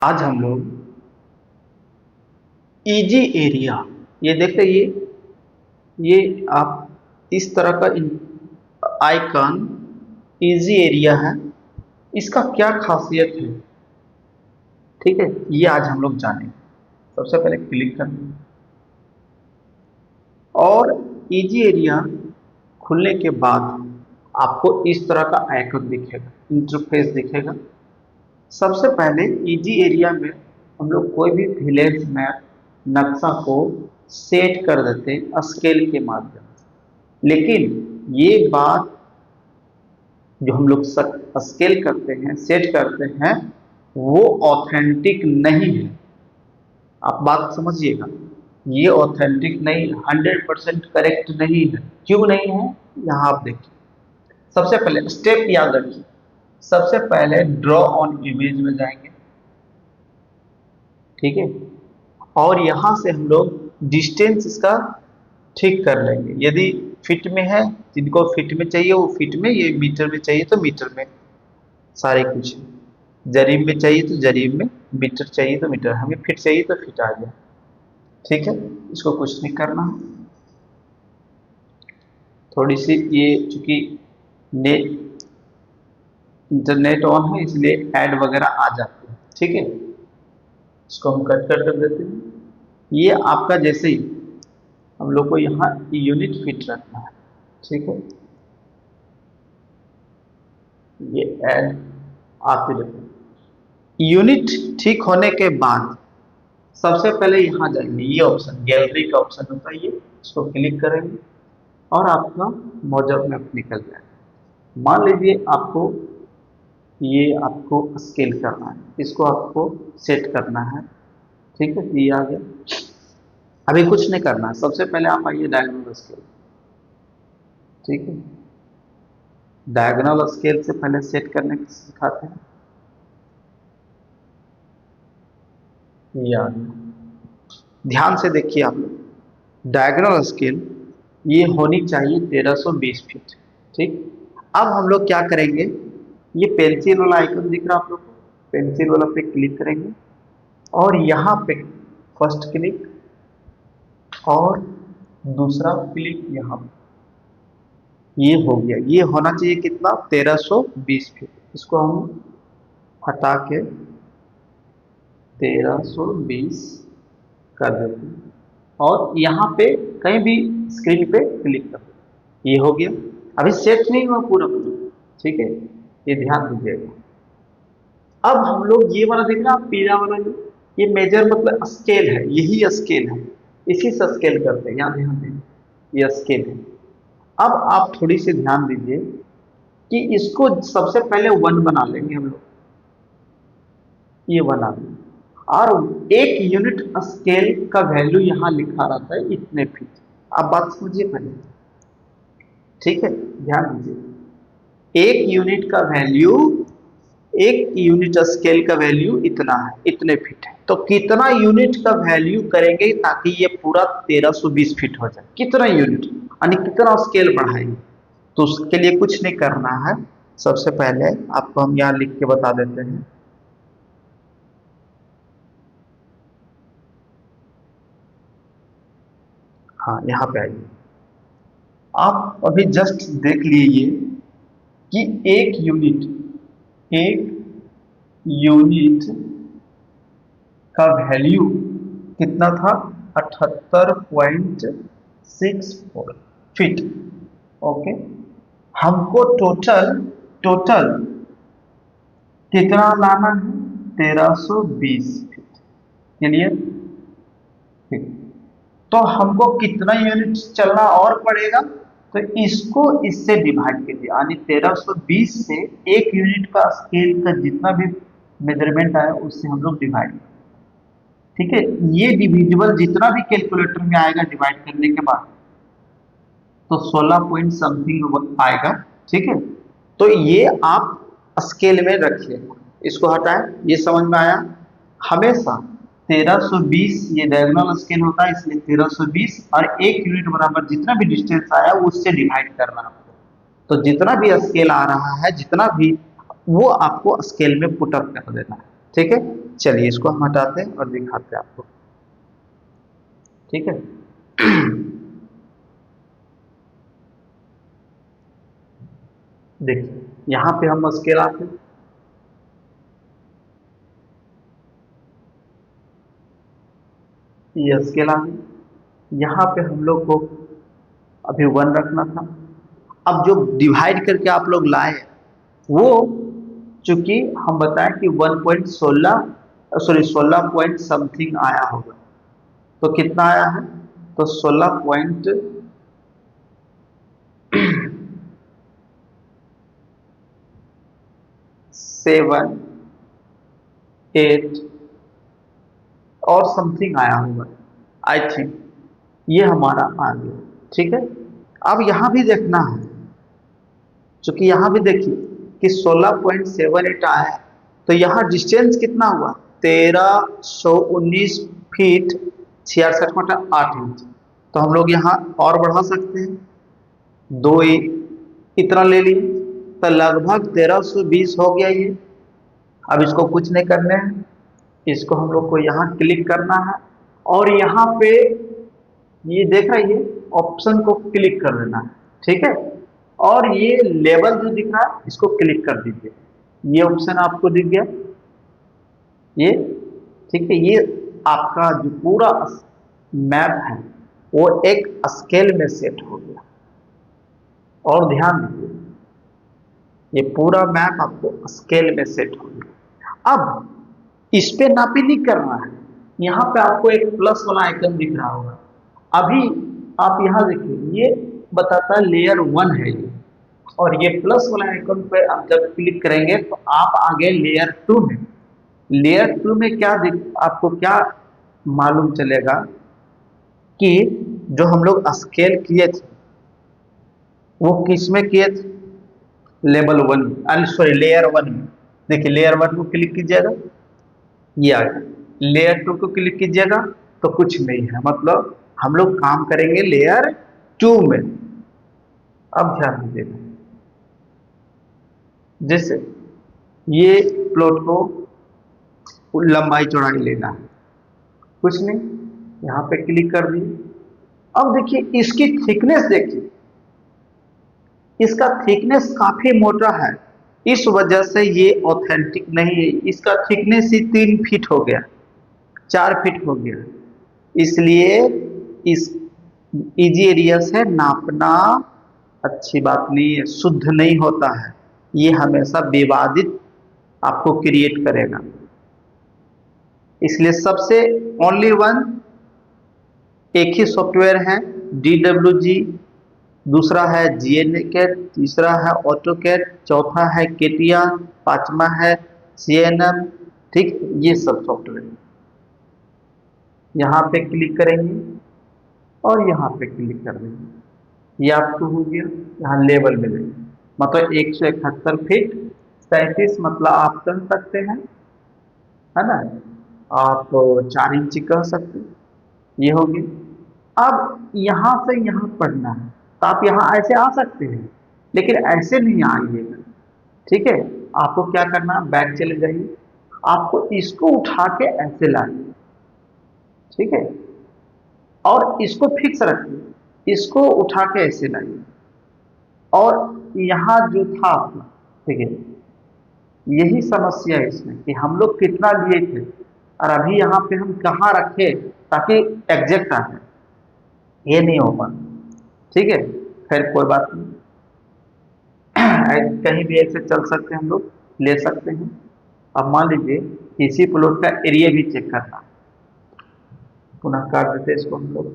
आज हम लोग इजी एरिया, ये देखते ये आप इस तरह का आइकन इजी एरिया है। इसका क्या खासियत है, ठीक है, ये आज हम लोग जानेंगे। सबसे पहले क्लिक करना और इजी एरिया खुलने के बाद आपको इस तरह का आइकन दिखेगा, इंटरफेस दिखेगा। सबसे पहले इजी एरिया में हम लोग कोई भी विलेज मैप नक्शा को सेट कर देते हैं स्केल के माध्यम से। लेकिन ये बात जो हम लोग स्केल करते हैं, सेट करते हैं, वो ऑथेंटिक नहीं है। आप बात समझिएगा, ये ऑथेंटिक नहीं, 100% करेक्ट नहीं है। क्यों नहीं है, यहाँ आप देखिए। सबसे पहले स्टेप याद रखिए। सबसे पहले ड्रॉ ऑन इमेज में जाएंगे, ठीक है, और यहां से हम लोग डिस्टेंस इसका ठीक कर लेंगे। यदि फीट में है, जिनको फीट में चाहिए वो फीट में, ये मीटर में चाहिए तो मीटर में, सारे कुछ। जरीब में चाहिए तो जरीब में, मीटर चाहिए तो मीटर, हमें फीट चाहिए तो फीट आ गया, ठीक है। इसको कुछ नहीं करना है। थोड़ी सी ये चूंकि नेट इंटरनेट ऑन है इसलिए ऐड वगैरह आ जाती है, ठीक है। इसको हम कट कर देते हैं। ये आपका जैसे ही हम लोग को यहाँ यूनिट फिट रखना है, ठीक है। ये ऐड आते रहते। यूनिट ठीक होने के बाद सबसे पहले यहाँ जाएंगे, ये ऑप्शन गैलरी का ऑप्शन होता है, ये इसको क्लिक करेंगे और आपका मौजूद मैप निकल जाएगा। मान लीजिए आपको स्केल करना है, इसको आपको सेट करना है, ठीक है। ये आ गया। अभी कुछ नहीं करना है। सबसे पहले आप आइए डायगोनल स्केल, ठीक है। डायगोनल स्केल से पहले सेट करने की सिखाते हैं। ये आ गया। ध्यान से देखिए आप लोग, डायगोनल स्केल ये होनी चाहिए 1320 फीट, ठीक। अब हम लोग क्या करेंगे, ये पेंसिल वाला आइकन दिख रहा है आप लोग को, पेंसिल वाला पे क्लिक करेंगे और यहाँ पे फर्स्ट क्लिक और दूसरा क्लिक यहाँ पे। ये हो गया। ये होना चाहिए कितना, 1320 फीट। इसको हम हटा के 1320 कर देते हैं और यहाँ पे कहीं भी स्क्रीन पे क्लिक कर देते, ये हो गया। अभी सेट नहीं हुआ पूरा पूरा, ठीक है, ये ध्यान दीजिएगा। अब हम लोग ये वाला देख रहे हैं आप, पीला वाला ये मेजर मतलब स्केल है, यही स्केल है, इसी से स्केल करते हैं, यहाँ ध्यान दें, ये स्केल है। अब आप थोड़ी सी ध्यान दीजिए कि इसको सबसे पहले 1 बना लेंगे हम लोग, ये बना लेंगे। और एक यूनिट स्केल का वैल्यू यहाँ लिखा रहता है इतने फीट। आप बात समझिए पहले, ठीक है, ध्यान दीजिए। एक यूनिट स्केल का वैल्यू इतना है, इतने फीट है। तो कितना यूनिट का वैल्यू करेंगे ताकि ये पूरा 1320 फीट हो जाए, कितना यूनिट यानी कितना स्केल बढ़ाएंगे। तो उसके लिए कुछ नहीं करना है। सबसे पहले आपको हम यहाँ लिख के बता देते हैं। हाँ, यहाँ पे आइए। आप अभी जस्ट देख लीजिए कि एक यूनिट का वैल्यू कितना था, 78.64 फीट, ओके। हमको टोटल कितना लाना है, 1320 फीट के लिए, ठीक। तो हमको कितना यूनिट चलना और पड़ेगा, तो इसको इससे डिवाइड कीजिए, यानी 1320 से एक यूनिट का स्केल का जितना भी मेजरमेंट आया उससे हम लोग डिवाइड, ठीक है। ये डिविजिबल जितना भी कैलकुलेटर में आएगा डिवाइड करने के बाद तो 16 पॉइंट समथिंग आएगा, ठीक है। तो ये आप स्केल में रखिए, इसको हटाएं। ये समझ में आया। हमेशा 1320 ये डायगोनल स्केल होता है, इसलिए 1320 और एक यूनिट बराबर जितना भी डिस्टेंस आया उससे डिवाइड करना आपको। तो जितना भी स्केल आ रहा है, जितना भी, वो आपको स्केल में पुट अप कर देना है, ठीक है। चलिए इसको हम हटाते हैं और दिखाते हैं आपको, ठीक है। देखिए यहाँ पे हम स्केल आते हैं, ये स्केल आ गई। यहाँ पे हम लोग को अभी 1 रखना था। अब जो डिवाइड करके आप लोग लाए वो, चूंकि हम बताएं कि 1.16 सॉरी 16 पॉइंट समथिंग आया होगा, तो कितना आया है, तो 16.78 और समथिंग आया होगा, आई थिंक ये हमारा आ गया, ठीक है। अब यहां भी देखना है, क्योंकि यहां भी देखिए कि 16.78 आया है, तो यहाँ डिस्टेंस कितना हुआ, 1319 फीट 66.8 इंच। तो हम लोग यहाँ और बढ़ा सकते हैं, दो इतना ले लिए, तो लगभग 1320 हो गया ये। अब इसको कुछ नहीं करने हैं, इसको हम लोग को यहाँ क्लिक करना है और यहाँ पे ये देख रही है ऑप्शन को क्लिक कर देना है, ठीक है। और ये लेवल जो दिख रहा है इसको क्लिक कर दीजिए, ये ऑप्शन आपको दिख गया ये, ठीक है। ये आपका जो पूरा मैप है वो एक स्केल में सेट हो गया। और ध्यान दीजिए ये पूरा मैप आपको स्केल में सेट हो गया। अब इस पे नापी नहीं करना है, यहाँ पे आपको एक प्लस वाला आइकन दिख रहा होगा। अभी आप यहाँ देखिए ये बताता है लेयर 1 है ये, और ये प्लस वाला आइकन पे आप जब क्लिक करेंगे तो आप आगे लेयर 2 में, लेयर 2 में क्या आपको क्या मालूम चलेगा कि जो हम लोग स्केल किए थे वो किस में किए थे, लेवल 1 में, सॉरी लेयर 1 में। देखिए लेयर 1 को क्लिक कीजिएगा, ये आ गया। लेयर 2 को क्लिक कीजिएगा तो कुछ नहीं है, मतलब हम लोग काम करेंगे लेयर 2 में। अब ध्यान दीजिएगा, जैसे ये प्लॉट को लंबाई चौड़ाई लेना है, कुछ नहीं, यहाँ पे क्लिक कर दिए। अब देखिए इसकी थिकनेस देखिए, इसका थिकनेस काफी मोटा है, इस वजह से ये ऑथेंटिक नहीं है। इसका थिकनेस ही 3 फीट हो गया, 4 फीट हो गया, इसलिए इस इजी एरिया से नापना अच्छी बात नहीं है, शुद्ध नहीं होता है, ये हमेशा विवादित आपको क्रिएट करेगा। इसलिए सबसे ओनली वन एक ही सॉफ्टवेयर है DWG, दूसरा है GNCAD, तीसरा है AutoCAD, चौथा है CATIA, पांचवा है CNM, ठीक, ये सब सॉफ्टवेयर। यहाँ पे क्लिक करेंगे और यहाँ पे क्लिक कर देंगे, ये आपको हो गया। यहाँ लेवल मिलेगा, मतलब 171 फीट 37, मतलब आप कह सकते हैं, है ना, आप 4 इंच कह सकते हैं, ये होगी। अब यहाँ से यहाँ पढ़ना है तो आप यहाँ ऐसे आ सकते हैं, लेकिन ऐसे नहीं आइएगा, ठीक है। आपको क्या करना है, बैक चले जाइए, आपको इसको उठा के ऐसे लाइए, ठीक है, और इसको फिक्स रखिए, इसको उठा के ऐसे लाइए, और यहाँ जो था अपना, ठीक है, यही समस्या है इसमें कि हम लोग कितना लिए थे और अभी यहाँ पे हम कहाँ रखे ताकि एग्जैक्ट आ जाए, ये नहीं हो पाता, ठीक है। खैर कोई बात नहीं, कहीं भी ऐसे चल सकते हैं, हम लोग ले सकते हैं। अब मान लीजिए इसी प्लॉट का एरिया भी चेक करना, पुनः कर देते हैं इसको हम लोग,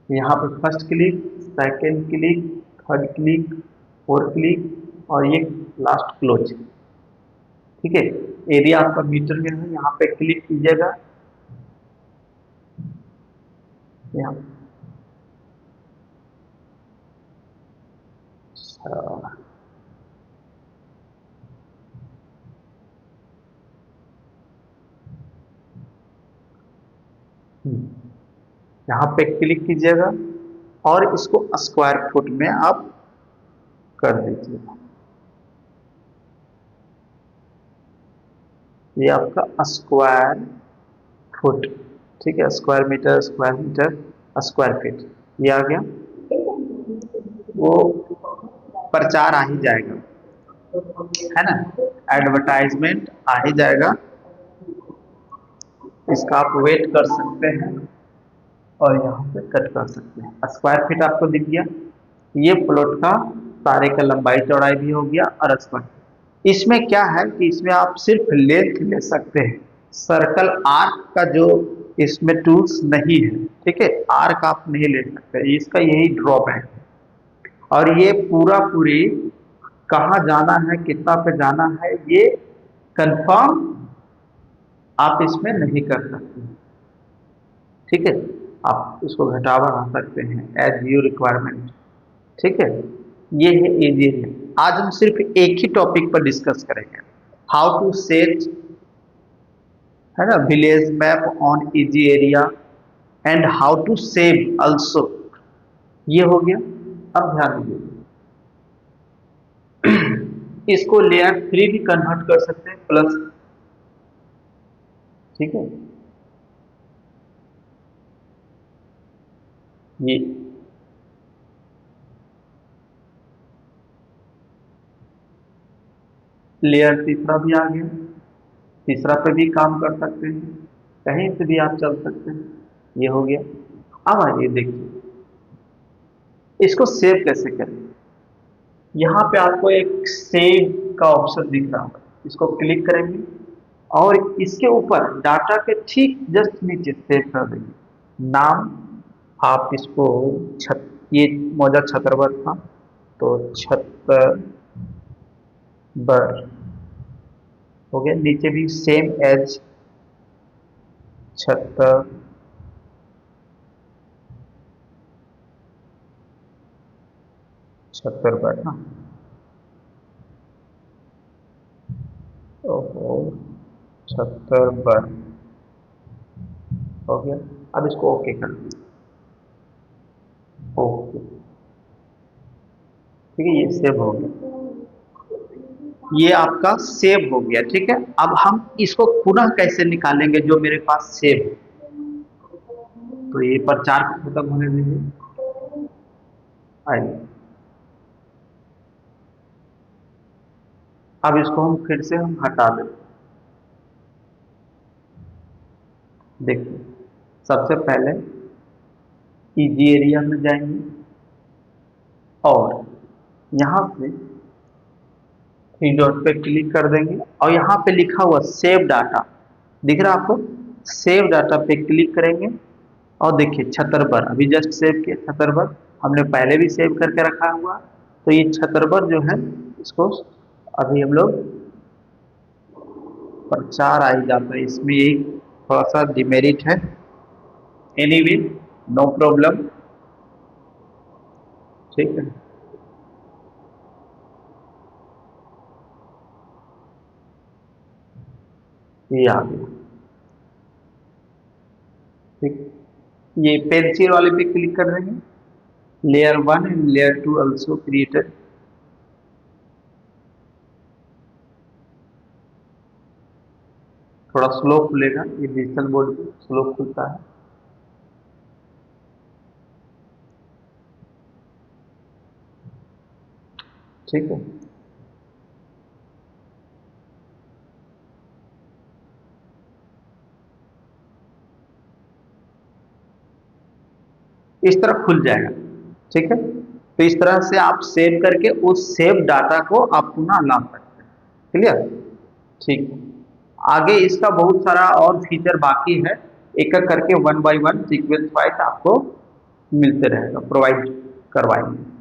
यहाँ पे first click, second click, third click, fourth click और ये लास्ट क्लोज, ठीक है। एरिया आपका मीटर में है, यहाँ पे क्लिक कीजिएगा, यहाँ यहाँ पे क्लिक कीजिएगा और इसको स्क्वायर फुट में आप कर दीजिए, ये आपका स्क्वायर फुट, ठीक है, square metre, square metre, square feet, ये आ गया। वो प्रचार आ ही जाएगा, है ना, एडवर्टाइजमेंट आ ही जाएगा, इसका आप वेट कर सकते हैं और यहाँ पे कट कर सकते हैं। स्क्वायर फीट आपको दिख गया, ये प्लॉट का सारे का लंबाई चौड़ाई भी हो गया और स्क्वायर। इसमें क्या है कि इसमें आप सिर्फ लेंथ ले सकते हैं, सर्कल आर्क का जो इसमें टूल्स नहीं है, ठीक है, आर्क आप नहीं ले सकते, इसका यही ड्रॉप है। और ये पूरा पूरी कहाँ जाना है, कितना पे जाना है, ये कंफर्म आप इसमें नहीं कर सकते, ठीक है। आप इसको घटा बढ़ा सकते हैं एज यू रिक्वायरमेंट, ठीक है। ये है एज एरिया। आज हम सिर्फ एक ही टॉपिक पर डिस्कस करेंगे, हाउ टू सेट, है ना, village map on easy area and how to save also, ये हो गया। अब ध्यान दीजिए, इसको लेयर 3 भी कन्वर्ट कर सकते हैं प्लस, ठीक है। ये लेयर तीसरा भी आ गया, तीसरा पे भी काम कर सकते हैं, कहीं से भी आप चल सकते हैं, ये हो गया। अब आइए देखिए इसको सेव कैसे करें। यहाँ पे आपको एक सेव का ऑप्शन दिख रहा होगा, इसको क्लिक करेंगे और इसके ऊपर डाटा के ठीक जस्ट नीचे सेव कर देंगे नाम। आप इसको ये मौजा छतरबर था तो छतरबर हो गया, नीचे भी सेम एज छतरबर ना, ओहो, छतरबर हो गया। अब इसको ओके कर दीजिए, ओके, ठीक है, ये सेव हो गया, ये आपका सेव हो गया, ठीक है। अब हम इसको पुनः कैसे निकालेंगे जो मेरे पास सेव है, तो ये प्रचार को खत्म होने दीजिए, आइए अब इसको हम फिर से हम हटा दें। देखिए सबसे पहले इजी एरिया में जाएंगे और यहाँ से थ्री डॉट पे क्लिक कर देंगे और यहाँ पे लिखा हुआ सेव डाटा दिख रहा है आपको, सेव डाटा पे क्लिक करेंगे और देखिए छतरबर अभी जस्ट सेव किया, छतरबर हमने पहले भी सेव करके रखा हुआ, तो ये छतरबर जो है इसको अभी हम लोग प्रचार आ ही जाता है, इसमें एक थोड़ा सा डिमेरिट है, एनीवे नो प्रॉब्लम, ठीक है। ये आ गया, ठीक, ये पेंसिल वाले पे क्लिक कर देंगे, layer 1 and layer 2 also created, थोड़ा स्लो खुलेगा, ये डिजिटल बोर्ड पे स्लो खुलता है, ठीक है। इस तरह खुल जाएगा, ठीक है। तो इस तरह से आप सेव करके उस सेव डाटा को आप पुनः ला सकते हैं, क्लियर, ठीक। आगे इसका बहुत सारा और फीचर बाकी है, एक एक करके 1 बाय 1 सीक्वेंस वाइज आपको मिलते रहेगा, प्रोवाइड करवाएंगे।